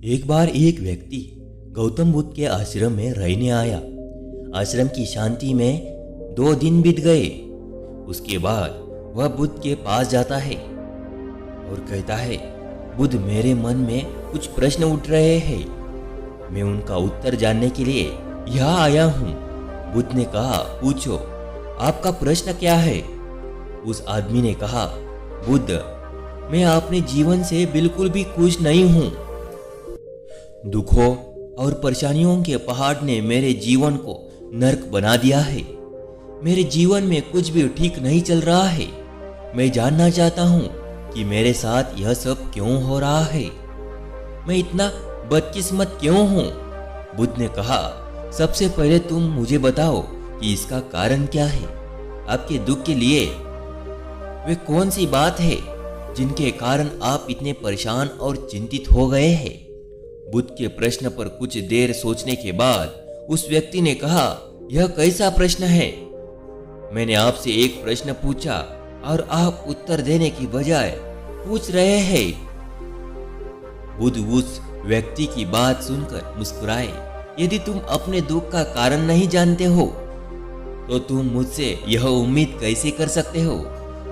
एक बार एक व्यक्ति गौतम बुद्ध के आश्रम में रहने आया। आश्रम की शांति में 2 दिन बीत गए। उसके बाद वह बुद्ध के पास जाता है और कहता है, बुद्ध, मेरे मन में कुछ प्रश्न उठ रहे हैं। मैं उनका उत्तर जानने के लिए यहाँ आया हूँ। बुद्ध ने कहा, पूछो, आपका प्रश्न क्या है? उस आदमी ने कहा, बुद्ध, मैं अपने जीवन से बिल्कुल भी खुश नहीं हूँ। दुखों और परेशानियों के पहाड़ ने मेरे जीवन को नर्क बना दिया है। मेरे जीवन में कुछ भी ठीक नहीं चल रहा है। मैं जानना चाहता हूँ कि मेरे साथ यह सब क्यों हो रहा है। मैं इतना बदकिस्मत क्यों हूँ? बुद्ध ने कहा, सबसे पहले तुम मुझे बताओ कि इसका कारण क्या है। आपके दुख के लिए वे कौन सी बात है जिनके कारण आप इतने परेशान और चिंतित हो गए हैं? बुद्ध के प्रश्न पर कुछ देर सोचने के बाद उस व्यक्ति ने कहा, यह कैसा प्रश्न है? मैंने आपसे एक प्रश्न पूछा और आप उत्तर देने की बजाय पूछ रहे हैं। बुद्ध उस व्यक्ति की बात सुनकर मुस्कुराए। यदि तुम अपने दुख का कारण नहीं जानते हो तो तुम मुझसे यह उम्मीद कैसे कर सकते हो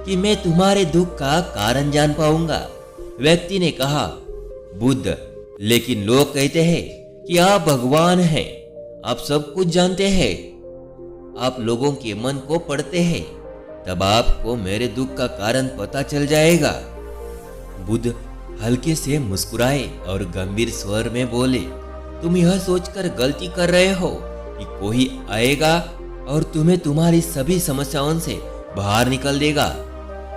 कि मैं तुम्हारे दुख का कारण जान पाऊंगा? व्यक्ति ने कहा, बुद्ध, लेकिन लोग कहते हैं कि आप भगवान हैं, आप सब कुछ जानते हैं, आप लोगों के मन को पढ़ते हैं, तब आपको मेरे दुख का कारण पता चल जाएगा। बुद्ध हल्के से मुस्कुराए और गंभीर स्वर में बोले, तुम यह सोचकर गलती कर रहे हो कि कोई आएगा और तुम्हें तुम्हारी सभी समस्याओं से बाहर निकल देगा,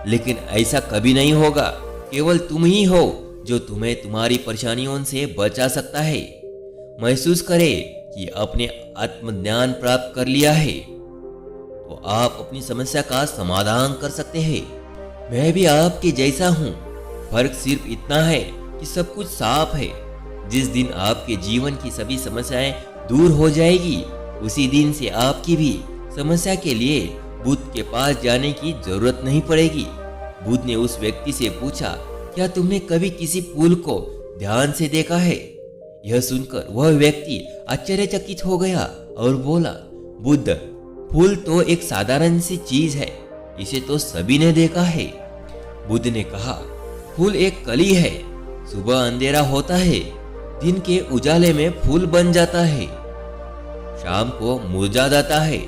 लेकिन ऐसा कभी नहीं होगा। केवल तुम ही हो जो तुम्हें तुम्हारी परेशानियों से बचा सकता है। महसूस करें कि अपने आत्मज्ञान प्राप्त कर लिया है तो आप अपनी समस्या का समाधान कर सकते हैं। मैं भी आपके जैसा हूँ। फर्क सिर्फ इतना है कि सब कुछ साफ है। जिस दिन आपके जीवन की सभी समस्याएं दूर हो जाएगी, उसी दिन से आपकी भी समस्या के लिए बुद्ध के पास जाने की जरूरत नहीं पड़ेगी। बुद्ध ने उस व्यक्ति से पूछा, क्या तुमने कभी किसी फूल को ध्यान से देखा है? यह सुनकर वह व्यक्ति आश्चर्यचकित हो गया और बोला, बुद्ध, फूल तो एक साधारण सी चीज है, इसे तो सभी ने देखा है। बुद्ध ने कहा, फूल एक कली है। सुबह अंधेरा होता है, दिन के उजाले में फूल बन जाता है, शाम को मुरझा जाता है।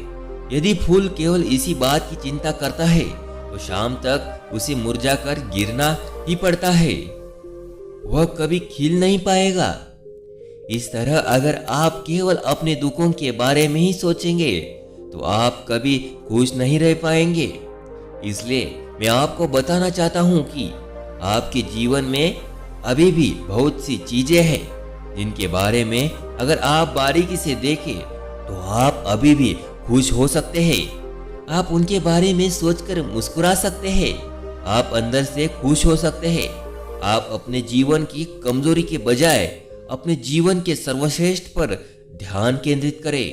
यदि फूल केवल इसी बात की चिंता करता है तो शाम तक उसे मुरझाकर गिरना ही पड़ता है, वह कभी खिल नहीं पाएगा। इस तरह अगर आप केवल अपने दुखों के बारे में ही सोचेंगे तो आप कभी खुश नहीं रह पाएंगे। इसलिए मैं आपको बताना चाहता हूँ कि आपके जीवन में अभी भी बहुत सी चीजें हैं जिनके बारे में अगर आप बारीकी से देखें तो आप अभी भी खुश हो सकते हैं। आप उनके बारे में सोचकर मुस्कुरा सकते हैं। आप अंदर से खुश हो सकते हैं। आप अपने जीवन की कमजोरी के बजाय अपने जीवन के सर्वश्रेष्ठ पर ध्यान केंद्रित करें।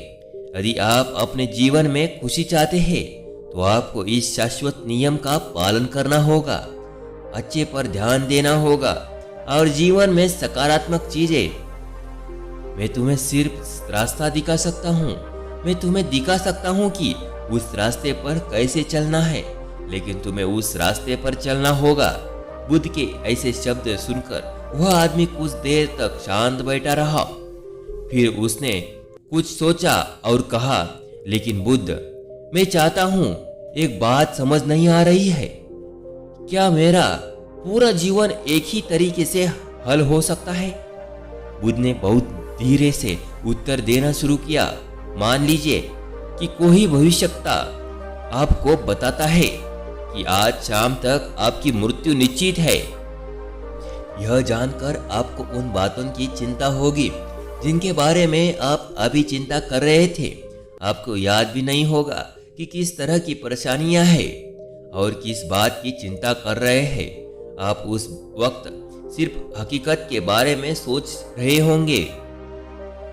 यदि आप अपने जीवन में खुशी चाहते हैं तो आपको इस शाश्वत नियम का पालन करना होगा, अच्छे पर ध्यान देना होगा और जीवन में सकारात्मक चीजें। मैं तुम्हें सिर्फ रास्ता दिखा सकता हूँ। मैं तुम्हें दिखा सकता हूँ कि उस रास्ते पर कैसे चलना है, लेकिन तुम्हें उस रास्ते पर चलना होगा। बुद्ध के ऐसे शब्द सुनकर वह आदमी कुछ देर तक शांत बैठा रहा। फिर उसने कुछ सोचा और कहा, लेकिन बुद्ध, मैं चाहता हूँ, एक बात समझ नहीं आ रही है। क्या मेरा पूरा जीवन एक ही तरीके से हल हो सकता है? बुद्ध ने बहुत धीरे से उत्तर देना शुरू किया। मान लीजिए कि कोई भविष्यवक्ता आपको बताता है कि आज शाम तक आपकी मृत्यु निश्चित है। यह जानकर आपको उन बातों की चिंता होगी जिनके बारे में आप अभी चिंता कर रहे थे। आपको याद भी नहीं होगा कि किस तरह की परेशानियां हैं और किस बात की चिंता कर रहे हैं। आप उस वक्त सिर्फ हकीकत के बारे में सोच रहे होंगे,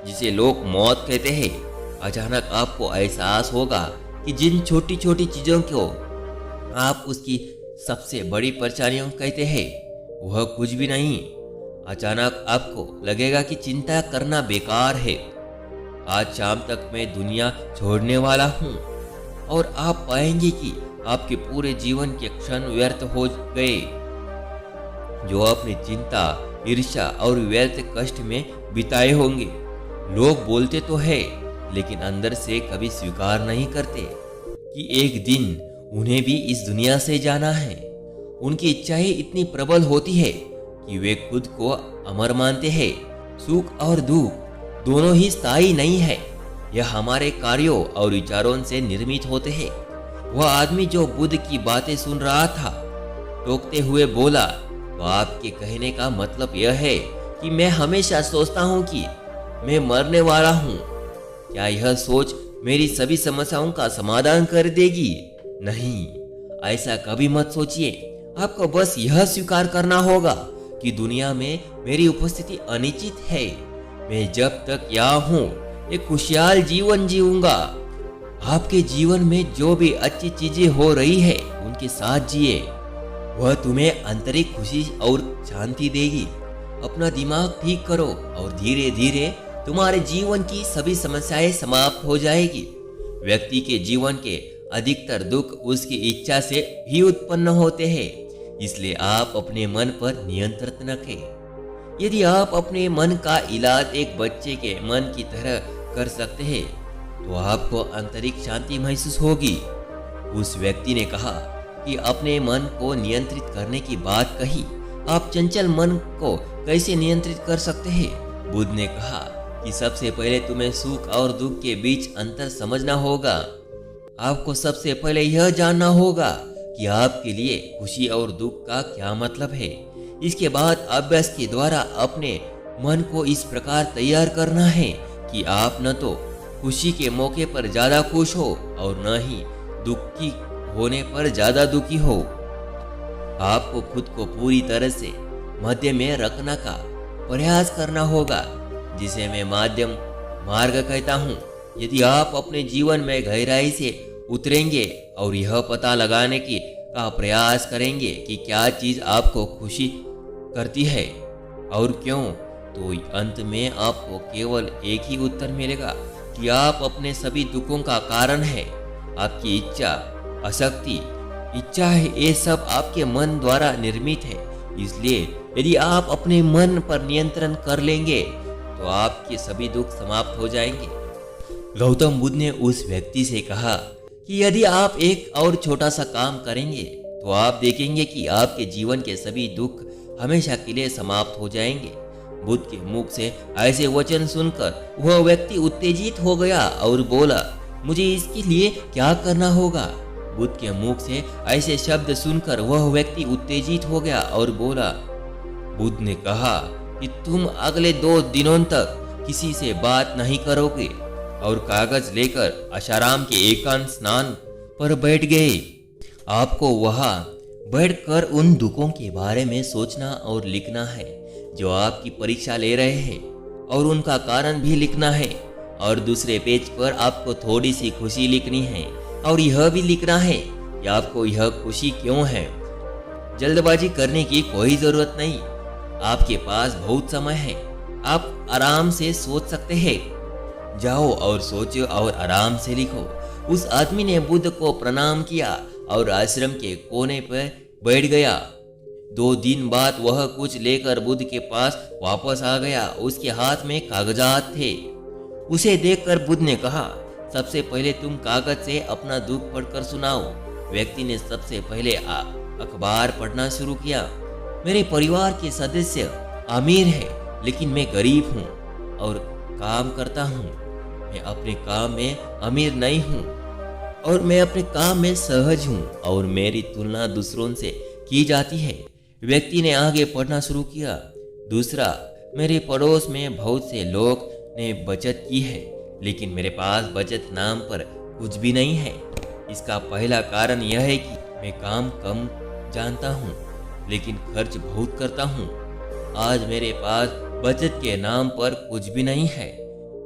जिसे लोग मौत कहते हैं। अचानक आपको एहसास होगा कि जिन छोटी छोटी चीजों को आप उसकी सबसे बड़ी परेशानियों कहते हैं वह कुछ भी नहीं। अचानक आपको लगेगा कि चिंता करना बेकार है। आज शाम तक मैं दुनिया छोड़ने वाला हूँ और आप पाएंगे कि आपके पूरे जीवन के क्षण व्यर्थ हो गए जो अपनी चिंता, ईर्ष्या और व्यर्थ कष्ट में बिताए होंगे। लोग बोलते तो है लेकिन अंदर से कभी स्वीकार नहीं करते कि एक दिन उन्हें भी इस दुनिया से जाना है। उनकी इच्छाएं इतनी प्रबल होती है कि वे खुद को अमर मानते हैं। सुख और दुख दोनों ही स्थायी नहीं है। यह हमारे कार्यों और विचारों से निर्मित होते हैं। वह आदमी जो बुद्ध की बातें सुन रहा था टोकते हुए बोला, तो आपके कहने का मतलब यह है कि मैं हमेशा सोचता हूँ कि मैं मरने वाला हूँ। क्या यह सोच मेरी सभी समस्याओं का समाधान कर देगी? नहीं, ऐसा कभी मत सोचिए। आपको बस यह स्वीकार करना होगा कि दुनिया में मेरी उपस्थिति अनिश्चित है। मैं जब तक यहाँ हूँ एक खुशहाल जीवन जीऊंगा। आपके जीवन में जो भी अच्छी चीजें हो रही है उनके साथ जिए। वह तुम्हें आंतरिक खुशी और शांति देगी। अपना दिमाग ठीक करो और धीरे धीरे तुम्हारे जीवन की सभी समस्याएं समाप्त हो जाएगी। व्यक्ति के जीवन के अधिकतर दुख उसकी इच्छा से ही उत्पन्न होते हैं। इसलिए आप अपने मन पर नियंत्रण रखें। यदि आप अपने मन का इलाज एक बच्चे के मन की तरह कर सकते हैं तो आपको आंतरिक शांति महसूस होगी। उस व्यक्ति ने कहा कि अपने मन को नियंत्रित करने की बात कही। आप चंचल मन को कैसे नियंत्रित कर सकते हैं? बुद्ध ने कहा कि सबसे पहले तुम्हें सुख और दुख के बीच अंतर समझना होगा। आपको सबसे पहले यह जानना होगा कि आपके लिए खुशी और दुख का क्या मतलब है। इसके बाद अभ्यास के द्वारा अपने मन को इस प्रकार तैयार करना है कि आप न तो खुशी के मौके पर ज्यादा खुश हो और न ही दुखी होने पर ज्यादा दुखी हो। आपको खुद को पूरी तरह से मध्य में रखने का प्रयास करना होगा, जिसे मैं माध्यम मार्ग कहता हूँ। यदि आप अपने जीवन में गहराई से उतरेंगे और यह पता लगाने का प्रयास करेंगे कि क्या चीज आपको खुशी करती है और क्यों, तो अंत में आपको केवल एक ही उत्तर मिलेगा कि आप अपने सभी दुखों का कारण है। आपकी इच्छा, आसक्ति, इच्छा है, ये सब आपके मन द्वारा निर्मित है। इसलिए यदि आप अपने मन पर नियंत्रण कर लेंगे तो आपके सभी दुख समाप्त हो जाएंगे। गौतम बुद्ध ने उस व्यक्ति से कहा कि यदि आप एक और छोटा सा काम करेंगे तो आप देखेंगे कि आपके जीवन के सभी दुख हमेशा के लिए समाप्त हो जाएंगे। बुद्ध के मुख से ऐसे वचन सुनकर वह व्यक्ति उत्तेजित हो गया और बोला, मुझे इसके लिए क्या करना होगा? बुद्ध के मुख से ऐसे शब्द सुनकर वह व्यक्ति उत्तेजित हो गया और बोला। बुद्ध ने कहा कि तुम अगले 2 दिनों तक किसी से बात नहीं करोगे और कागज लेकर आशाराम के एकांत स्नान पर बैठ गए। आपको वहां बैठकर उन दुखों के बारे में सोचना और लिखना है जो आपकी परीक्षा ले रहे हैं, और उनका कारण भी लिखना है। और दूसरे पेज पर आपको थोड़ी सी खुशी लिखनी है और यह भी लिखना है कि आपको यह खुशी क्यों है। जल्दबाजी करने की कोई जरूरत नहीं, आपके पास बहुत समय है। आप आराम से सोच सकते हैं। जाओ और सोचो और आराम से लिखो। उस आदमी ने बुद्ध को प्रणाम किया और आश्रम के कोने पर बैठ गया। 2 दिन बाद वह कुछ लेकर बुद्ध के पास वापस आ गया। उसके हाथ में कागजात थे। उसे देखकर बुद्ध ने कहा, सबसे पहले तुम कागज से अपना दुख पढ़कर सुनाओ। व्यक्ति ने सबसे पहले अखबार पढ़ना शुरू किया। मेरे परिवार के सदस्य अमीर है लेकिन मैं गरीब हूँ और काम करता हूँ। मैं अपने काम में अमीर नहीं हूँ और मैं अपने काम में सहज हूँ और मेरी तुलना दूसरों से की जाती है। व्यक्ति ने आगे पढ़ना शुरू किया। दूसरा, मेरे पड़ोस में बहुत से लोग ने बचत की है लेकिन मेरे पास बचत नाम पर कुछ भी नहीं है। इसका पहला कारण यह है कि मैं काम कम जानता हूँ लेकिन खर्च बहुत करता हूँ। आज मेरे पास बचत के नाम पर कुछ भी नहीं है।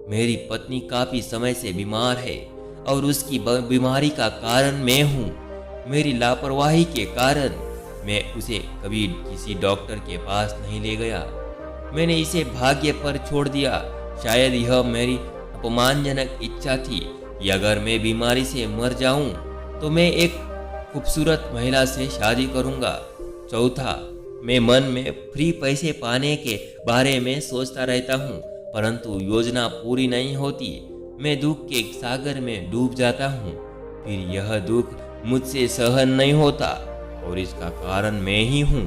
मेरी पत्नी काफी समय से बीमार है और उसकी बीमारी का कारण मैं हूँ। मेरी लापरवाही के कारण मैं उसे कभी किसी डॉक्टर के पास नहीं ले गया। मैंने इसे भाग्य पर छोड़ दिया। शायद यह मेरी अपमानजनक इच्छा थी कि अगर मैं बीमारी से मर जाऊं तो मैं एक खूबसूरत महिला से शादी करूंगा। चौथा, मैं मन में फ्री पैसे पाने के बारे में सोचता रहता हूँ, परंतु योजना पूरी नहीं होती। मैं दुख के सागर में डूब जाता हूँ। फिर यह दुख मुझसे सहन नहीं होता और इसका कारण मैं ही हूँ।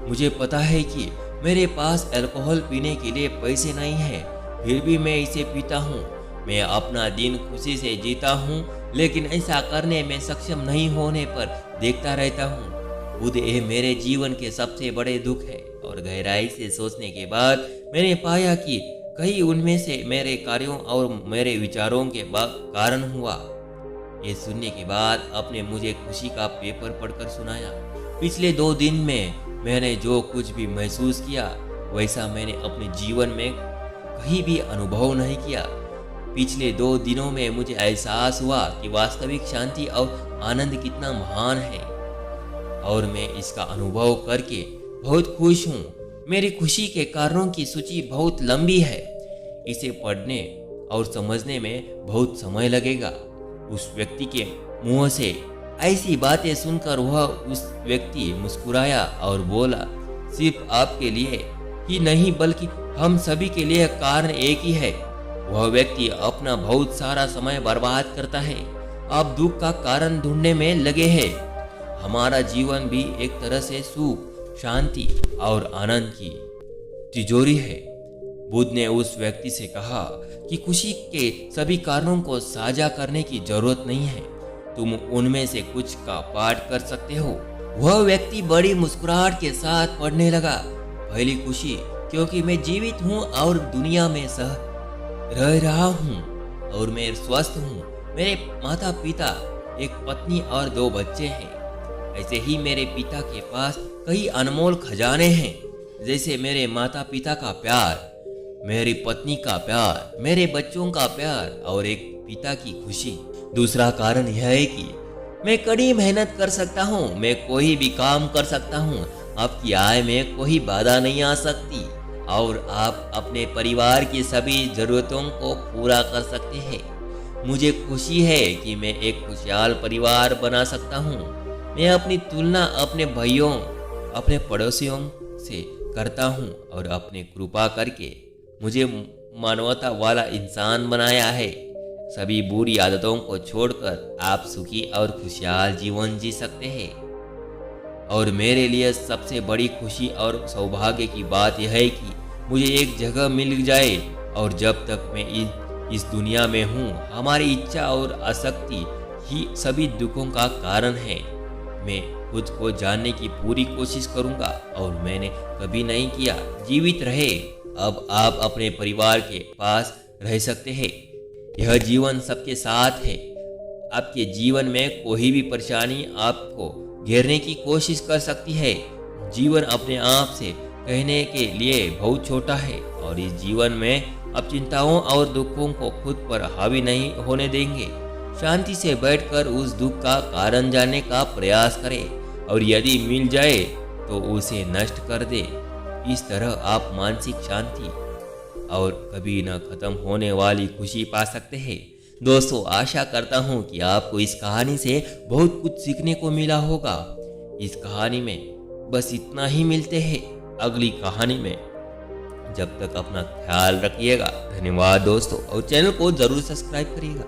मुझे पता है कि मेरे पास अल्कोहल पीने के लिए पैसे नहीं हैं, फिर भी मैं इसे पीता हूँ। मैं अपना दिन खुशी से जीता हूँ, लेकिन ऐसा करने में सक्षम नहीं होने पर देखता रहता हूँ। खुद ये मेरे जीवन के सबसे बड़े दुख है और गहराई से सोचने के बाद मैंने पाया कि कहीं उनमें से मेरे कार्यों और मेरे विचारों के कारण हुआ। ये सुनने के बाद आपने मुझे खुशी का पेपर पढ़कर सुनाया। पिछले 2 दिन में मैंने जो कुछ भी महसूस किया वैसा मैंने अपने जीवन में कहीं भी अनुभव नहीं किया। पिछले 2 दिनों में मुझे एहसास हुआ कि वास्तविक शांति और आनंद कितना महान है और मैं इसका अनुभव करके बहुत खुश हूँ। मेरी खुशी के कारणों की सूची बहुत लंबी है। इसे पढ़ने और समझने में बहुत समय लगेगा। उस व्यक्ति के मुंह से ऐसी बातें सुनकर वह उस व्यक्ति मुस्कुराया और बोला, सिर्फ आपके लिए ही नहीं बल्कि हम सभी के लिए कारण एक ही है। वह व्यक्ति अपना बहुत सारा समय बर्बाद करता है। आप दुख का कारण ढूंढने में लगे हैं। हमारा जीवन भी एक तरह से सुख, शांति और आनंद की तिजोरी है। बुद्ध ने उस व्यक्ति से कहा कि खुशी के सभी कारणों को साझा करने की जरूरत नहीं है, तुम उनमें से कुछ का पाठ कर सकते हो। वह व्यक्ति बड़ी मुस्कुराहट के साथ पढ़ने लगा, पहली खुशी क्योंकि मैं जीवित हूँ और दुनिया में रह रहा हूँ और मैं स्वस्थ हूँ। मेरे माता पिता, एक पत्नी और 2 बच्चे हैं। ऐसे ही मेरे पिता के पास कई अनमोल खजाने हैं, जैसे मेरे माता पिता का प्यार, मेरी पत्नी का प्यार, मेरे बच्चों का प्यार और एक पिता की खुशी। दूसरा कारण यह है कि मैं कड़ी मेहनत कर सकता हूँ, मैं कोई भी काम कर सकता हूँ। आपकी आय में कोई बाधा नहीं आ सकती और आप अपने परिवार की सभी जरूरतों को पूरा कर सकते हैं। मुझे खुशी है कि मैं एक खुशहाल परिवार बना सकता हूँ। मैं अपनी तुलना अपने भाइयों, अपने पड़ोसियों से करता हूँ और अपने कृपा करके मुझे मानवता वाला इंसान बनाया है। सभी बुरी आदतों को छोड़कर आप सुखी और खुशहाल जीवन जी सकते हैं। और मेरे लिए सबसे बड़ी खुशी और सौभाग्य की बात यह है कि मुझे एक जगह मिल जाए और जब तक मैं इस दुनिया में हूँ, हमारी इच्छा और आसक्ति ही सभी दुखों का कारण है। मैं खुद को जानने की पूरी कोशिश करूंगा और मैंने कभी नहीं किया। जीवित रहे। अब आप अपने परिवार के पास रह सकते हैं। यह जीवन सबके साथ है। आपके जीवन में कोई भी परेशानी आपको घेरने की कोशिश कर सकती है। जीवन अपने आप से कहने के लिए बहुत छोटा है और इस जीवन में आप चिंताओं और दुखों को खुद पर हावी नहीं होने देंगे। शांति से बैठकर उस दुख का कारण जानने का प्रयास करें और यदि मिल जाए तो उसे नष्ट कर दे। इस तरह आप मानसिक शांति और कभी न खत्म होने वाली खुशी पा सकते हैं। दोस्तों, आशा करता हूँ कि आपको इस कहानी से बहुत कुछ सीखने को मिला होगा। इस कहानी में बस इतना ही। मिलते हैं अगली कहानी में। जब तक अपना ख्याल रखिएगा। धन्यवाद दोस्तों, और चैनल को जरूर सब्सक्राइब करिएगा।